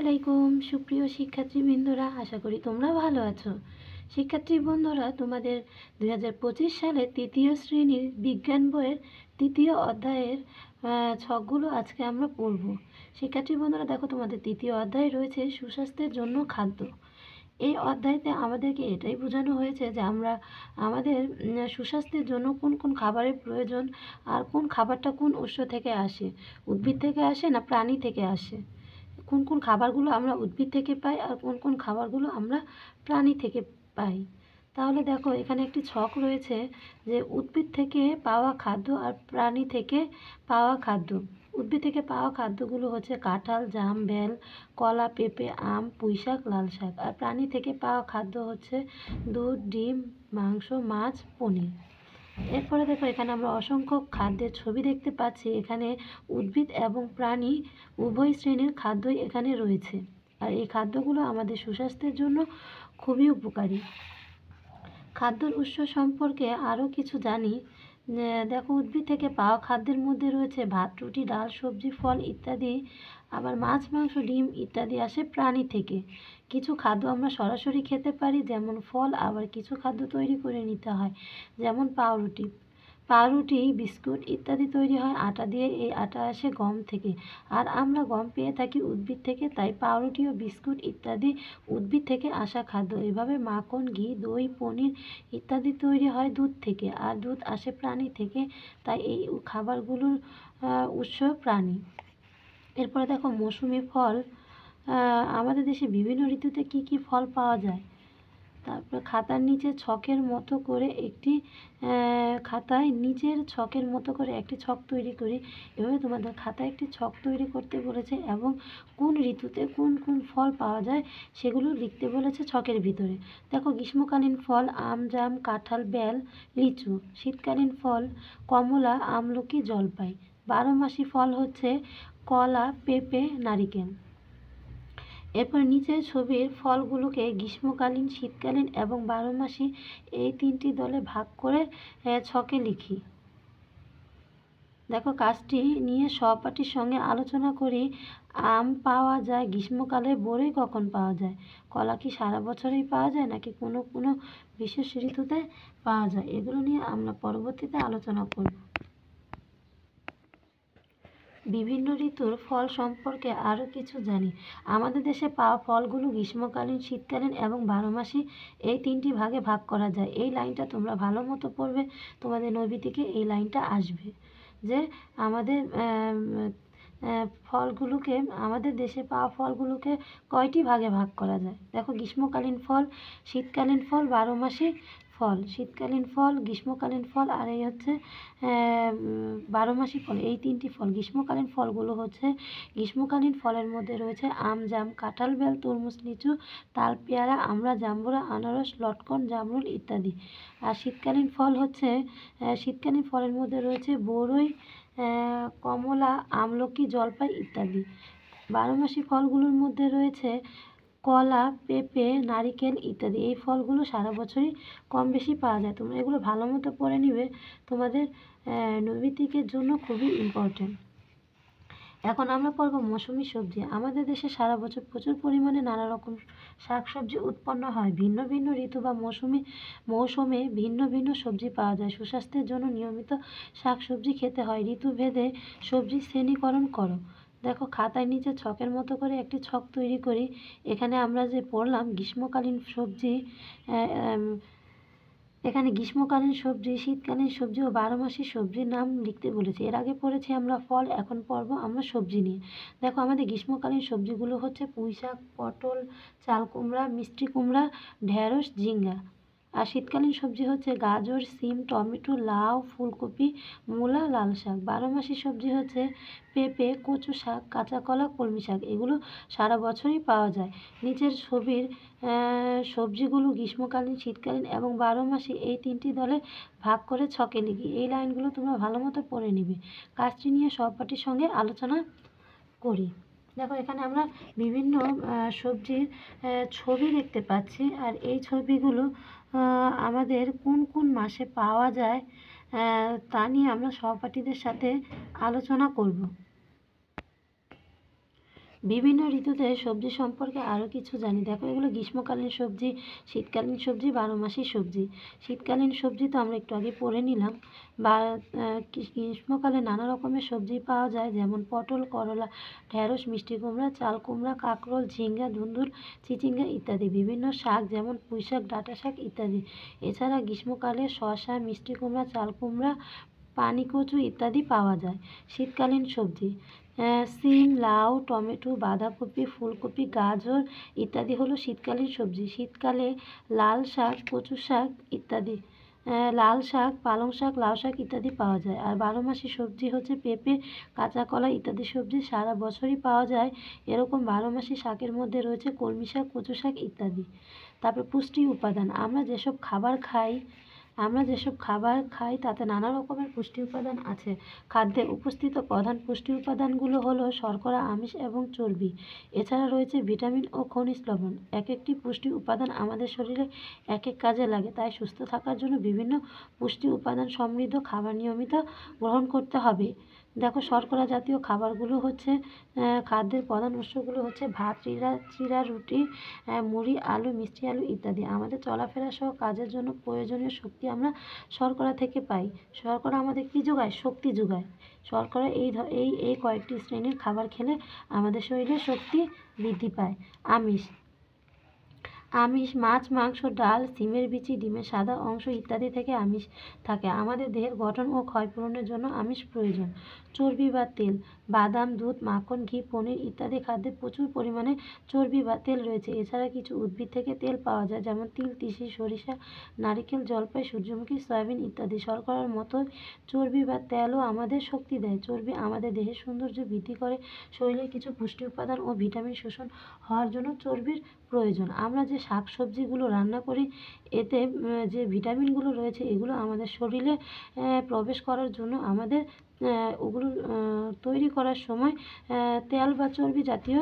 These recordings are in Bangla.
আলাইকুম সুপ্রিয় শিক্ষার্থীবৃন্দরা, আশা করি তোমরা ভালো আছো। শিক্ষার্থী বন্ধুরা, তোমাদের 2025 সালে তৃতীয় শ্রেণীর বিজ্ঞান বইয়ের তৃতীয় অধ্যায়ের ছকগুলো আজকে আমরা পড়ব। শিক্ষার্থী বন্ধুরা দেখো, তোমাদের তৃতীয় অধ্যায়ে রয়েছে সুস্বাস্থ্যের জন্য খাদ্য। এই অধ্যায়তে আমাদেরকে এটাই বোঝানো হয়েছে যে আমরা আমাদের সুস্বাস্থ্যের জন্য কোন কোন খাবারের প্রয়োজন, আর কোন খাবারটা কোন উৎস থেকে আসে, উদ্ভিদ থেকে আসে না প্রাণী থেকে আসে, কোন কোন খাবারগুলো আমরা উদ্ভিদ থেকে পাই আর কোন কোন খাবারগুলো আমরা প্রাণী থেকে পাই। তাহলে দেখো, এখানে একটি ছক রয়েছে যে উদ্ভিদ থেকে পাওয়া খাদ্য আর প্রাণী থেকে পাওয়া খাদ্য। উদ্ভিদ থেকে পাওয়া খাদ্যগুলো হচ্ছে কাঁঠাল, জাম, বেল, কলা, পেঁপে, আম, পুঁইশাক, লাল শাক। আর প্রাণী থেকে পাওয়া খাদ্য হচ্ছে দুধ, ডিম, মাংস, মাছ, পনির। এরপরে দেখো, এখানে আমরা অসংখ্য খাদ্যের ছবি দেখতে পাচ্ছি। এখানে উদ্ভিদ এবং প্রাণী উভয় শ্রেণীর খাদ্যই এখানে রয়েছে, আর এই খাদ্যগুলো আমাদের সুস্বাস্থ্যের জন্য খুবই উপকারী। খাদ্যের উৎস সম্পর্কে আরও কিছু জানি। দেখো, উদ্ভিদ থেকে পাওয়া খাদ্যের মধ্যে রয়েছে ভাত, রুটি, ডাল, সবজি, ফল ইত্যাদি। আবার মাছ, মাংস, ডিম ইত্যাদি আসে প্রাণী থেকে। কিছু খাদ্য আমরা সরাসরি খেতে পারি, যেমন ফল। আবার কিছু খাদ্য তৈরি করে নিতে হয়, যেমন পাউরুটি, বিস্কুট ইত্যাদি তৈরি হয় আটা দিয়ে। এই আটা আসে গম থেকে, আর আমরা গম পেয়ে থাকি উদ্ভিদ থেকে। তাই পাউরুটি ও বিস্কুট ইত্যাদি উদ্ভিদ থেকে আসা খাদ্য। এভাবে মাখন, ঘি, দই, পনির ইত্যাদি তৈরি হয় দুধ থেকে, আর দুধ আসে প্রাণী থেকে। তাই এই খাবারগুলোর উৎস প্রাণী। এরপরে দেখো, মৌসুমি ফল। আমাদের দেশে বিভিন্ন ঋতুতে কি কি ফল পাওয়া যায়। তারপর খাতার নিচে ছকের মতো করে একটি খাতায় নিচের ছকের মতো করে একটি ছক তৈরি করি। এভাবে তোমাদের খাতায় একটি ছক তৈরি করতে বলেছে এবং কোন ঋতুতে কোন কোন ফল পাওয়া যায় সেগুলো লিখতে বলেছে ছকের ভিতরে। দেখো, গ্রীষ্মকালীন ফল আম, জাম, কাঁঠাল, বেল, লিচু। শীতকালীন ফল কমলা, আমলকি, জলপাই। 12 মাসি ফল হচ্ছে কলা, পেঁপে, নারিকেল। এরপর নিচের ছবির ফলগুলোকে গ্রীষ্মকালীন, শীতকালীন এবং 12 মাসি এই তিনটি দলে ভাগ করে ছকে লিখি। দেখো, কাজটি নিয়ে সহপাঠীর সঙ্গে আলোচনা করি। আম পাওয়া যায় গ্রীষ্মকালে, বরই কখন পাওয়া যায়, কলা কি সারা বছরই পাওয়া যায় নাকি কোনো কোনো বিশেষ ঋতুতে পাওয়া যায়, এগুলো নিয়ে আমরা পরবর্তীতে আলোচনা করব। বিভিন্ন ঋতুর ফল সম্পর্কে আরও কিছু জানি। আমাদের দেশে পাওয়া ফলগুলো গ্রীষ্মকালীন, শীতকালীন এবং 12 মাসি এই তিনটি ভাগে ভাগ করা যায়। এই লাইনটা তোমরা ভালো মতো পড়বে, তোমাদের নৈবিতিকে এই লাইনটা আসবে যে আমাদের ফলগুলোকে, আমাদের দেশে পাওয়া ফলগুলোকে কয়টি ভাগে ভাগ করা যায়। দেখো, গ্রীষ্মকালীন ফল, শীতকালীন ফল, 12 মাসি ফল। শীতকালীন ফল, গ্রীষ্মকালীন ফল, আর এই হচ্ছে 12 মাসি ফল। এই তিনটি ফল। গ্রীষ্মকালীন ফলগুলো হচ্ছে, গ্রীষ্মকালীন ফলের মধ্যে রয়েছে আম, জাম, কাঁঠাল, বেল, তরমুজ, লিচু, তাল, পেয়ারা, আমড়া, জাম্বুরা, আনারস, লটকন, জামরুল ইত্যাদি। আর শীতকালীন ফল হচ্ছে, শীতকালীন ফলের মধ্যে রয়েছে বরই, কমলা, আমলকি, জলপাই ইত্যাদি। 12 মাসি ফলগুলোর মধ্যে রয়েছে কলা, পেঁপে, নারিকেল ইত্যাদি। এই ফলগুলো সারা বছরই কম বেশি পাওয়া যায়। তোমরা এগুলো ভালো মতো পড়ে নিবে, তোমাদের নৈবিত্তিকের জন্য খুবই ইম্পর্টেন্ট। এখন আমরা পড়ব মৌসুমি সবজি। আমাদের দেশে সারা বছর প্রচুর পরিমাণে নানা রকম শাকসবজি উৎপন্ন হয়। ভিন্ন ভিন্ন ঋতু বা মৌসুমে ভিন্ন ভিন্ন সবজি পাওয়া যায়। সুস্বাস্থ্যের জন্য নিয়মিত শাকসবজি খেতে হয়। ঋতুভেদে সবজি শ্রেণীকরণ করো। দেখো, খাতার নিচে ছকের মতো করে একটি ছক তৈরি করি। এখানে আমরা যে পড়লাম গ্রীষ্মকালীন সবজি, এখানে গ্রীষ্মকালীন সবজি, শীতকালীন সবজি ও 12 মাসি সবজির নাম লিখতে বলেছি। এর আগে পড়েছি আমরা ফল, এখন পড়ব আমরা সবজি নিয়ে। দেখো, আমাদের গ্রীষ্মকালীন সবজিগুলো হচ্ছে পুঁইশাক, পটল, চাল কুমড়া, মিষ্টি কুমড়া, ঢেঁড়স, ঝিঙ্গা। আর শীতকালীন সবজি হচ্ছে গাজর, সিম, টমেটো, লাউ, ফুলকপি, মূলা, লাল শাক। 12 মাসি সবজি হচ্ছে পেঁপে, কচু শাক, কাঁচা কলা, কলমি শাক। এগুলো সারা বছরই পাওয়া যায়। নিচের ছবির সবজিগুলো গ্রীষ্মকালীন, শীতকালীন এবং 12 মাসি এই তিনটি দলে ভাগ করে ছকে লিখি। এই লাইনগুলো তোমরা ভালো মতো পড়ে নিবে। কাজটি নিয়ে সহপাঠীর সঙ্গে আলোচনা করি। দেখো, এখানে আমরা বিভিন্ন সবজির ছবি দেখতে পাচ্ছি, আর এই ছবিগুলো আমাদের কোন কোন মাসে পাওয়া যায় তা নিয়ে আমরা সহপাঠীদের সাথে আলোচনা করব। বিভিন্ন ঋতুতে সবজি সম্পর্কে আরও কিছু জানি। দেখো, এগুলো গ্রীষ্মকালীন সবজি, শীতকালীন সবজি, বারোমাসি সবজি। শীতকালীন সবজি তো আমরা একটু আগে পড়ে নিলাম। বা গ্রীষ্মকালে নানা রকমের সবজি পাওয়া যায়, যেমন পটল, করলা, ঢেঁড়স, মিষ্টি কুমড়া, চাল কুমড়া, কাঁকরোল, ঝিঙ্গা, ধুন্দুল, চিচিঙ্গা ইত্যাদি। বিভিন্ন শাক যেমন পুঁই শাক, ডাঁটা শাক ইত্যাদি। এছাড়া গ্রীষ্মকালে শসা, মিষ্টি কুমড়া, চাল কুমড়া, পানিকচু ইত্যাদি পাওয়া যায়। শীতকালীন সবজি সিম, লাউ, টমেটো, বাঁধাকপি, ফুলকপি, গাজর ইত্যাদি হলো শীতকালীন সবজি। শীতকালে লাল শাক, কচু শাক ইত্যাদি, লাল শাক, পালং শাক, লাউ শাক ইত্যাদি পাওয়া যায়। আর বারোমাসি সবজি হচ্ছে পেঁপে, কাঁচা কলা ইত্যাদি সবজি সারা বছরই পাওয়া যায়। এরকম বারোমাসি শাকের মধ্যে রয়েছে কলমি শাক, কচু শাক ইত্যাদি। তারপর পুষ্টি উপাদান, আমরা যেসব খাবার খাই তাতে নানা রকমের পুষ্টি উপাদান আছে। খাদ্যে উপস্থিত প্রধান পুষ্টি উপাদানগুলো হলো শর্করা, আমিষ এবং চর্বি। এছাড়া রয়েছে ভিটামিন ও খনিজ লবণ। এক একটি পুষ্টি উপাদান আমাদের শরীরে এক এক কাজে লাগে, তাই সুস্থ থাকার জন্য বিভিন্ন পুষ্টি উপাদান সমৃদ্ধ খাবার নিয়মিত গ্রহণ করতে হবে। দেখো, শর্করা জাতীয় খাবারগুলো হচ্ছে খাদ্যের প্রধান উৎসগুলো হচ্ছে ভাত, চিড়া, রুটি, মুড়ি, আলু, মিষ্টি আলু ইত্যাদি। আমাদের চলাফেরা সহ কাজের জন্য প্রয়োজনীয় শক্তি আমরা শর্করা থেকে পাই। শর্করা আমাদের কী যোগায়? শক্তি যোগায়। শর্করা এই কয়েকটি শ্রেণীর খাবার খেলে আমাদের শরীরে শক্তি বৃদ্ধি পায়। আমিষ মাছ, মাংস, ডাল, সিমের বিচি, ডিমের সাদা অংশ ইত্যাদি থেকে আমিষ থাকে। আমাদের দেহের গঠন ও ক্ষয়পূরণের জন্য আমিষ প্রয়োজন। চর্বি বা তেল, বাদাম, দুধ, মাখন, ঘি, পনির ইত্যাদি খাদ্যে প্রচুর পরিমাণে চর্বি বা তেল রয়েছে। এছাড়া কিছু উদ্ভিদ থেকে তেল পাওয়া যায়, যেমন তিল, তিসি, সরিষা, নারিকেল, জলপাই, সূর্যমুখী, সয়াবিন ইত্যাদি। শর্করার মতো চর্বি বা তেলও আমাদের শক্তি দেয়। চর্বি আমাদের দেহের সৌন্দর্য বৃদ্ধি করে। শরীরে কিছু পুষ্টি উপাদান ও ভিটামিন শোষণ হওয়ার জন্য চর্বির প্রয়োজন। আমরা যে শাক সবজিগুলো রান্না করি, এতে যে ভিটামিনগুলো রয়েছে এগুলো আমাদের শরীরে প্রবেশ করার জন্য আমাদের ওগুলো তৈরি করার সময় তেল বা চর্বি জাতীয়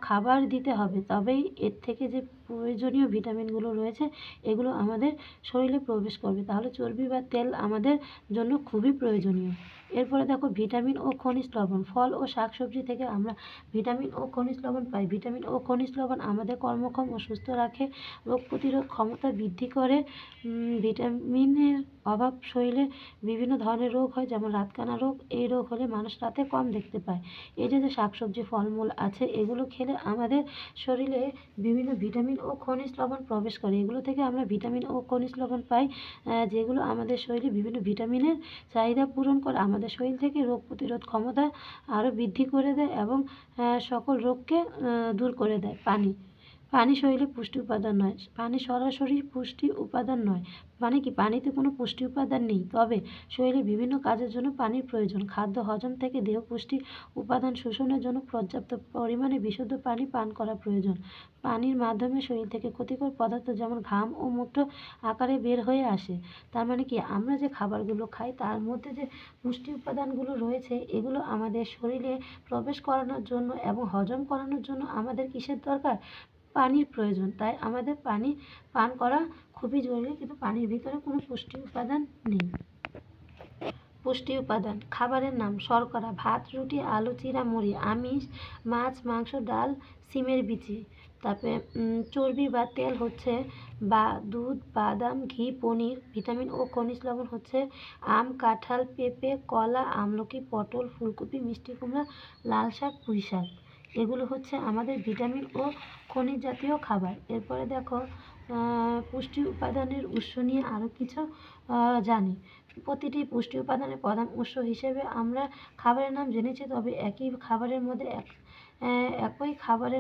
খাবার দিতে হবে, তবেই এর থেকে যে প্রয়োজনীয় ভিটামিনগুলো রয়েছে এগুলো আমাদের শরীরে প্রবেশ করবে। তাহলে চর্বি বা তেল আমাদের জন্য খুবই প্রয়োজনীয়। এরপরে দেখো, ভিটামিন ও খনিজ লবণ। ফল ও শাকসবজি থেকে আমরা ভিটামিন ও খনিজ লবণ পাই। ভিটামিন ও খনিজ লবণ আমাদের কর্মক্ষম ও সুস্থ রাখে, রোগ প্রতিরোধ ক্ষমতা বৃদ্ধি করে। ভিটামিনের অভাব শরীরে বিভিন্ন ধরনের রোগ হয়, যেমন রাতকানা রোগ। এই রোগ হলে মানুষ রাতে কম দেখতে পায়। এই যে শাকসবজি, ফলমূল আছে, এগুলো খেলে আমাদের শরীরে বিভিন্ন ভিটামিন ও খনিজ লবণ প্রবেশ করে। এগুলো থেকে আমরা ভিটামিন ও খনিজ লবণ পাই, যেগুলো আমাদের শরীরে বিভিন্ন ভিটামিনের চাহিদা পূরণ করে, আমাদের শরীর থেকে রোগ প্রতিরোধ ক্ষমতা আরও বৃদ্ধি করে দেয় এবং সকল রোগকে দূর করে দেয়। পানি শরীরে পুষ্টি উপাদান নয়। পানি সরাসরি পুষ্টি উপাদান নয়। মানে কি, পানিতে কোনো পুষ্টি উপাদান নেই, তবে শরীরে বিভিন্ন কাজের জন্য পানির প্রয়োজন। খাদ্য হজম থেকে দেহ পুষ্টি উপাদান শোষণের জন্য পর্যাপ্ত পরিমাণে বিশুদ্ধ পানি পান করা প্রয়োজন। পানির মাধ্যমে শরীর থেকে ক্ষতিকর পদার্থ যেমন ঘাম ও মূত্র আকারে বের হয়ে আসে। তার মানে কি, আমরা যে খাবারগুলো খাই তার মধ্যে যে পুষ্টি উপাদানগুলো রয়েছে এগুলো আমাদের শরীরে প্রবেশ করানোর জন্য এবং হজম করানোর জন্য আমাদের কিসের দরকার? পানির প্রয়োজন। তাই আমাদের পানি পান করা খুবই জরুরি, কিন্তু পানির ভিতরে কোনো পুষ্টি উপাদান নেই। পুষ্টি উপাদান খাবারের নাম: শর্করা, ভাত, রুটি, আলু, চিড়া, মুড়ি। আমিষ মাছ, মাংস, ডাল, সিমের বিচি। তারপরে চর্বি বা তেল হচ্ছে দুধ, বাদাম, ঘি, পনির। ভিটামিন ও খনিজ লবণ হচ্ছে আম, কাঁঠাল, পেঁপে, কলা, আমলকি, পটল, ফুলকপি, মিষ্টি কুমড়া, লাল শাক, পুঁই শাক। এগুলো হচ্ছে আমাদের ভিটামিন ও খনিজ জাতীয় খাবার। এরপরে দেখো, পুষ্টি উপাদানের উৎস নিয়ে আরও কিছু জানি। প্রতিটি পুষ্টি উপাদানের প্রধান উৎস হিসেবে আমরা খাবারের নাম জেনেছি, তবে একই খাবারের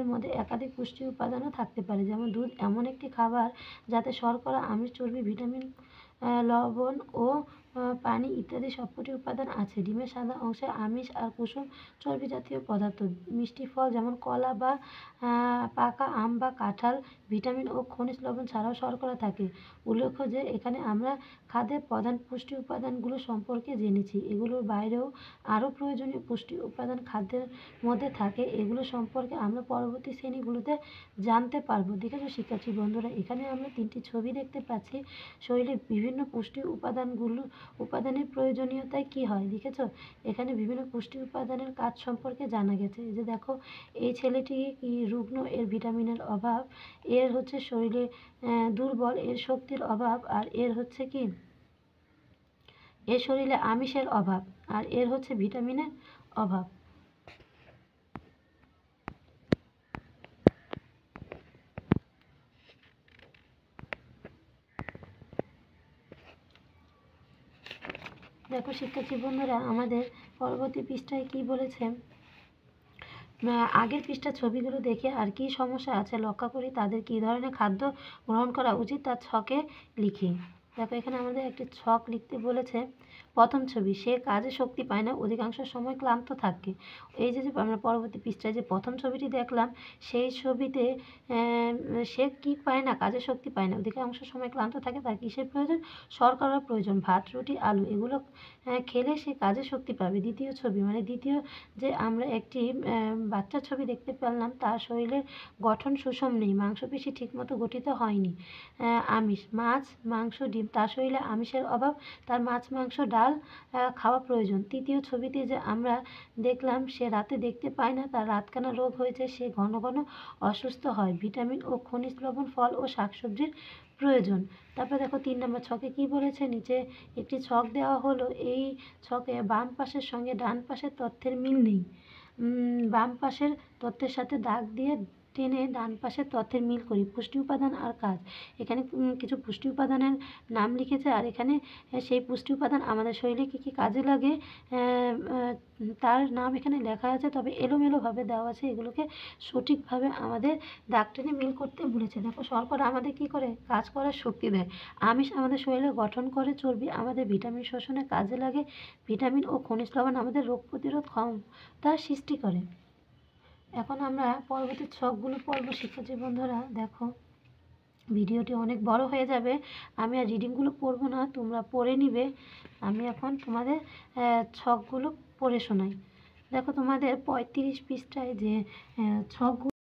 মধ্যে একাধিক পুষ্টি উপাদানও থাকতে পারে। যেমন দুধ এমন একটি খাবার যাতে শর্করা, আমিষ, চর্বি, ভিটামিন, লবণ ও পানি ইত্যাদি সবকটি উপাদান আছে। ডিমের সাদা অংশে আমিষ আর কুসুম চর্বি জাতীয় পদার্থ। মিষ্টি ফল যেমন কলা বা পাকা আম বা কাঁঠাল ভিটামিন ও খনিজ লবণ ছাড়াও শর্করা থাকে। উল্লেখ্য যে এখানে আমরা খাদ্যের প্রধান পুষ্টি উপাদানগুলো সম্পর্কে জেনেছি। এগুলোর বাইরেও আরও প্রয়োজনীয় পুষ্টি উপাদান খাদ্যের মধ্যে থাকে। এগুলো সম্পর্কে আমরা পরবর্তী শ্রেণীগুলোতে জানতে পারবো। দেখেছো শিক্ষার্থী বন্ধুরা, এখানে আমরা তিনটি ছবি দেখতে পাচ্ছি। শরীরে বিভিন্ন পুষ্টি উপাদানগুলো উপাদানের প্রয়োজনীয়তায় কি হয় লিখেছো। এখানে বিভিন্ন পুষ্টি উপাদানের কাজ সম্পর্কে জানা গেছে। এই যে দেখো, এই ছেলেটি কি রুগ্ন, এর ভিটামিনের অভাব, এর হচ্ছে শরীরে দুর্বল, এর শক্তির অভাব, আর এর হচ্ছে কি, এর শরীরে আমিষের অভাব, আর এর হচ্ছে ভিটামিনের অভাব। দেখো শিক্ষার্থী বন্ধুরা, আমাদের পরবর্তী পৃষ্ঠায় কি বলেছে, আগের পৃষ্ঠার ছবিগুলো দেখে আর কি সমস্যা আছে লক্ষ্য করি, তাদের কী ধরনের খাদ্য গ্রহণ করা উচিত তার ছকে লিখি। দেখো এখানে আমাদের একটি ছক লিখতে বলেছে। প্রথম ছবি, সে কাজে শক্তি পায় না, অধিকাংশ সময় ক্লান্ত থাকে। এই যে আমরা পরবর্তী পৃষ্ঠায় যে প্রথম ছবিটি দেখলাম, সেই ছবিতে সে কি পায় না, কাজে শক্তি পায় না, অধিকাংশ সময় ক্লান্ত থাকে, তার কিসের প্রয়োজন, শর্করার প্রয়োজন, ভাত, রুটি, আলু এগুলো খেলে সে কাজে শক্তি পাবে। দ্বিতীয় ছবি, মানে দ্বিতীয় যে আমরা একটি বাচ্চার ছবি দেখতে পেলাম, তার শরীরের গঠন সুষম নেই, মাংসপেশি ঠিকমতো গঠিত হয়নি। আমিষ, মাছ, মাংস, ডিম, তার শরীরে আমিষের অভাব, তার মাছ, মাংস, ডাল খাওয়া প্রয়োজন। তৃতীয় ছবিতে যে আমরা দেখলাম, সে রাতে দেখতে পায় না, তার রাতকানা রোগ হয়েছে, সে ঘন ঘন অসুস্থ হয়, ভিটামিন ও খনিজ লবণ, ফল ও শাকসবজির প্রয়োজন। তারপর দেখো 3 নম্বর ছকে কি বলেছে, নিচে একটি ছক দেওয়া হলো, এই ছকে বাম পাশের সঙ্গে ডান পাশের তথ্যের মিল নেই। বাম পাশের তথ্যের সাথে দাগ দিয়ে টেনে ডান পাশের তথ্যের মিল করি। পুষ্টি উপাদান আর কাজ, এখানে কিছু পুষ্টি উপাদানের নাম লিখেছে, আর এখানে সেই পুষ্টি উপাদান আমাদের শরীরে কী কী কাজে লাগে তার নাম এখানে লেখা আছে, তবে এলোমেলোভাবে দেওয়া আছে, এগুলোকে সঠিকভাবে আমাদের দাগ টেনে মিল করতে বলেছে। দেখো শর্করা আমাদের কী করে, কাজ করার শক্তি দেয়, আমিষ আমাদের শরীরে গঠন করে, চর্বি আমাদের ভিটামিন শোষণে কাজে লাগে, ভিটামিন ও খনিজ লবণ আমাদের রোগ প্রতিরোধ ক্ষমতা সৃষ্টি করে। এখন আমরা পরবর্তী ছকগুলো পড়ব শিক্ষার্থী বন্ধুরা। দেখো ভিডিওটি অনেক বড় হয়ে যাবে, আমি আর রিডিংগুলো পড়বো না, তোমরা পড়ে নিবে। আমি এখন তোমাদের ছকগুলো পড়ে শোনাই। দেখো তোমাদের 35 পৃষ্ঠায় যে ছকগুলো